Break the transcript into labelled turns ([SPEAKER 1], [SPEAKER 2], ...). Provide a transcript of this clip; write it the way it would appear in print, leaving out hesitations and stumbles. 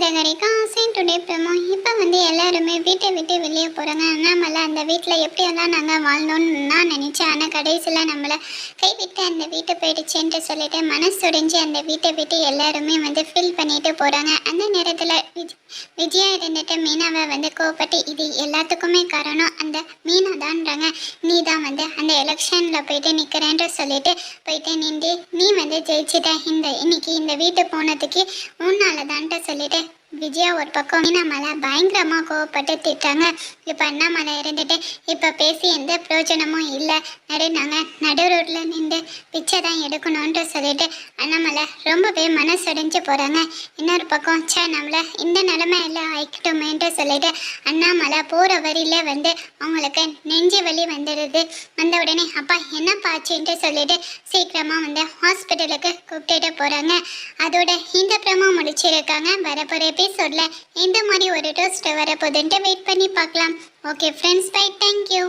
[SPEAKER 1] சிறகடிக்க ஆசை today promo. இப்போ வந்து எல்லாருமே வீட்டை விட்டு வெளியே போகிறாங்க. அண்ணாமலை அந்த வீட்டில் எப்படியெல்லாம் நாங்கள் வாழ்ந்தோன்னு நான் நினச்சேன். ஆனால் கடைசியில் நம்மளை கைவிட்டு அந்த வீட்டை போயிடுச்சுன்ட்டு சொல்லிட்டு மனசுடைஞ்சு அந்த வீட்டை விட்டு எல்லாருமே வந்து ஃபீல் பண்ணிட்டு போகிறாங்க. அந்த நேரத்தில் விஜயா இருந்துட்டு மீனாவை வந்து கோவப்பட்டு இது எல்லாத்துக்குமே காரணம் அந்த மீனா தான்றாங்க. நீ தான் வந்து அந்த எலெக்ஷனில் போயிட்டு நிற்கிறேன்ட்டு சொல்லிட்டு போயிட்டு நின்று நீ வந்து ஜெயிச்சிட்ட. இன்னைக்கு இந்த வீட்டு போனதுக்கு உன்னால தான்ட்டு சொல்லிட்டு விஜயா ஒரு பக்கம் அண்ணாமலை பயங்கரமாக கோவப்பட்டு திட்டாங்க. இப்போ அண்ணாமலை இருந்துட்டு இப்போ பேசி எந்த பிரயோஜனமும் இல்லை, நாங்கள் நடு ரோட்டில் நின்று பிச்சை தான் எடுக்கணுன்ட்டு சொல்லிட்டு அண்ணாமலை ரொம்பவே மனசடைஞ்சு போகிறாங்க. இன்னொரு பக்கம் நம்மளை இந்த நிலைமை எல்லாம் ஆயிக்கிட்டோமேன்ட்டு சொல்லிட்டு அண்ணாமலை போகிற வழியில வந்து அவங்களுக்கு நெஞ்சு வலி வந்துடுது. வந்த உடனே அப்பா என்னப்பா ஆச்சுன்ட்டு சொல்லிட்டு சீக்கிரமாக வந்து ஹாஸ்பிட்டலுக்கு கூப்பிட்டுட்டு போகிறாங்க. அதோட இந்த ப்ரமோ முடிச்சிருக்காங்க. வரப்போகிற எபிசோடில் இந்த மாதிரி ஒரு டோஸ்ட் வரப்போகுதுன்ட்டு வெயிட் பண்ணி பார்க்கலாம். Okay friends, bye, thank you.